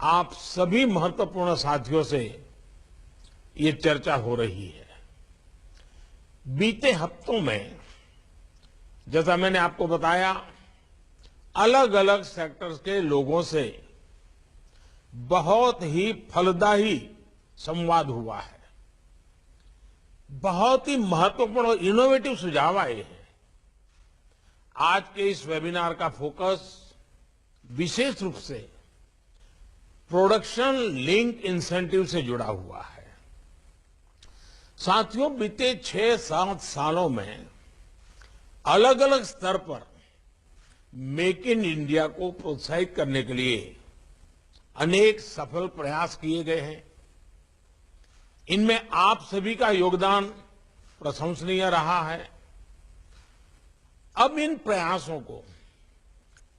आप सभी महत्वपूर्ण साथियों से ये चर्चा हो रही है। बीते हफ्तों में जैसा मैंने आपको बताया, अलग अलग सेक्टर्स के लोगों से बहुत ही फलदायी संवाद हुआ है। बहुत ही महत्वपूर्ण और इनोवेटिव सुझाव आए हैं। आज के इस वेबिनार का फोकस विशेष रूप से प्रोडक्शन लिंक इंसेंटिव से जुड़ा हुआ है। साथियों, बीते 6-7 सालों में अलग अलग स्तर पर मेक इन इंडिया को प्रोत्साहित करने के लिए अनेक सफल प्रयास किए गए हैं। इनमें आप सभी का योगदान प्रशंसनीय रहा है। अब इन प्रयासों को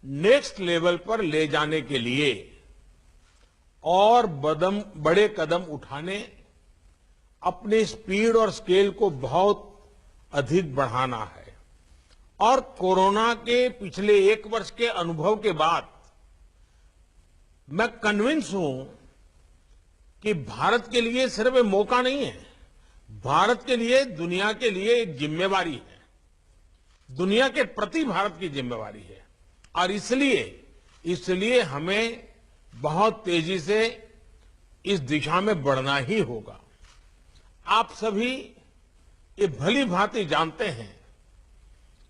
नेक्स्ट लेवल पर ले जाने के लिए और बड़े कदम उठाने, अपनी स्पीड और स्केल को बहुत अधिक बढ़ाना है। और कोरोना के पिछले 1 वर्ष के अनुभव के बाद मैं कन्विंस हूं कि भारत के लिए सिर्फ एक मौका नहीं है, भारत के लिए, दुनिया के लिए एक जिम्मेवारी है। दुनिया के प्रति भारत की जिम्मेवारी है और इसलिए हमें बहुत तेजी से इस दिशा में बढ़ना ही होगा। आप सभी ये भली भांति जानते हैं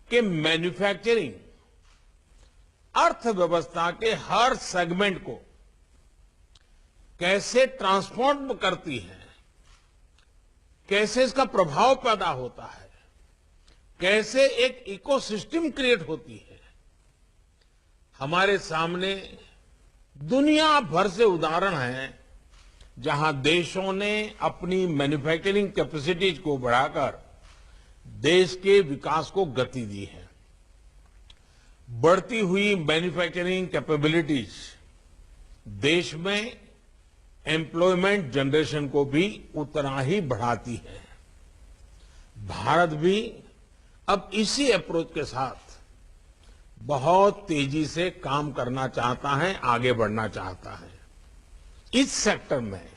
कि मैन्युफैक्चरिंग अर्थव्यवस्था के हर सेगमेंट को कैसे ट्रांसफॉर्म करती है, कैसे इसका प्रभाव पैदा होता है, कैसे एक इकोसिस्टम क्रिएट होती है। हमारे सामने दुनिया भर से उदाहरण हैं जहां देशों ने अपनी मैन्युफैक्चरिंग कैपेसिटीज को बढ़ाकर देश के विकास को गति दी है। बढ़ती हुई मैन्युफैक्चरिंग कैपेबिलिटीज देश में एम्प्लॉयमेंट जनरेशन को भी उतना ही बढ़ाती है। भारत भी अब इसी अप्रोच के साथ बहुत तेजी से काम करना चाहता है, आगे बढ़ना चाहता है। इस सेक्टर में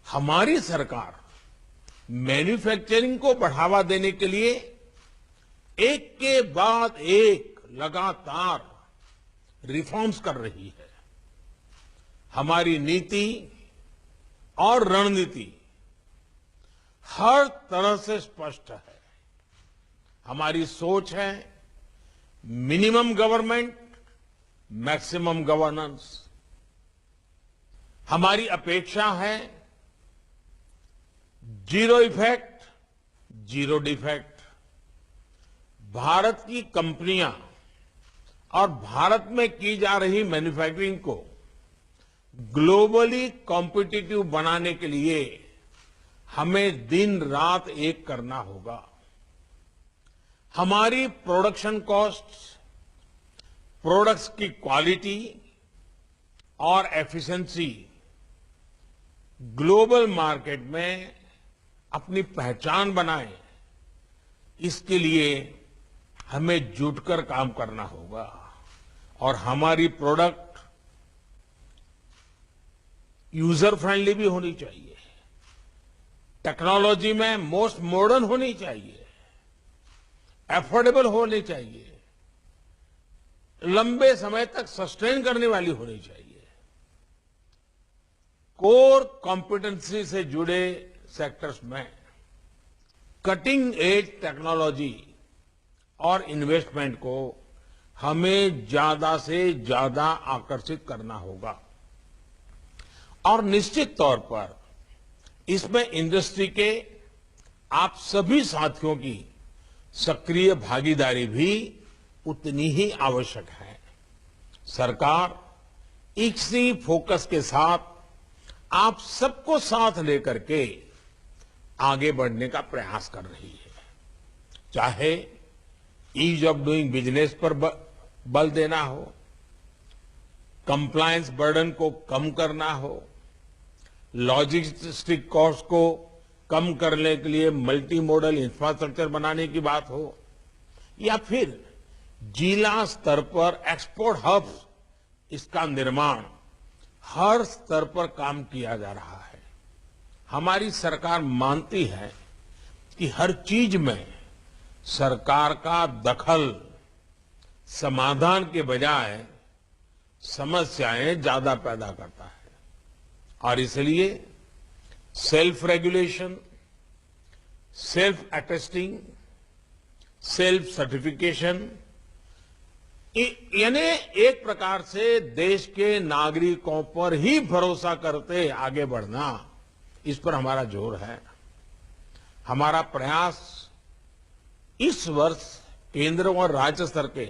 हमारी सरकार मैन्युफैक्चरिंग को बढ़ावा देने के लिए एक के बाद एक लगातार रिफॉर्म्स कर रही है। हमारी नीति और रणनीति हर तरह से स्पष्ट है। हमारी सोच है मिनिमम गवर्नमेंट, मैक्सिमम गवर्नेंस। हमारी अपेक्षा है zero effect, zero defect. Bharat की कंपनियां और भारत में की जा रही मैन्युफैक्चरिंग को ग्लोबली कॉम्पिटिटिव बनाने के लिए हमें दिन रात एक करना होगा। हमारी प्रोडक्शन कॉस्ट, प्रोडक्ट्स की क्वालिटी और एफिशिएंसी ग्लोबल मार्केट में अपनी पहचान बनाए, इसके लिए हमें जुटकर काम करना होगा। और हमारी प्रोडक्ट यूजर फ्रेंडली भी होनी चाहिए, टेक्नोलॉजी में मोस्ट मॉडर्न होनी चाहिए, एफोर्डेबल होनी चाहिए, लंबे समय तक सस्टेन करने वाली होनी चाहिए। कोर कॉम्पिटेंसी से जुड़े सेक्टर्स में कटिंग एज टेक्नोलॉजी और इन्वेस्टमेंट को हमें ज्यादा से ज्यादा आकर्षित करना होगा। और निश्चित तौर पर इसमें इंडस्ट्री के आप सभी साथियों की सक्रिय भागीदारी भी उतनी ही आवश्यक है। सरकार इसी फोकस के साथ आप सबको साथ लेकर के आगे बढ़ने का प्रयास कर रही है। चाहे ईज ऑफ डूइंग बिजनेस पर बल देना हो, कंप्लायंस बर्डन को कम करना हो, लॉजिस्टिक कॉस्ट को कम करने के लिए मल्टी मॉडल इंफ्रास्ट्रक्चर बनाने की बात हो, या फिर जिला स्तर पर एक्सपोर्ट हब्स इसका निर्माण हर स्तर पर काम किया जा रहा है। हमारी सरकार मानती है कि हर चीज में सरकार का दखल समाधान के बजाय समस्याएं ज्यादा पैदा करता है और इसलिए self regulation, self attesting, self certification, यानी एक प्रकार से देश के नागरिकों पर ही भरोसा करते आगे बढ़ना, इस पर हमारा जोर है। हमारा प्रयास इस वर्ष केंद्र और राज्य स्तर के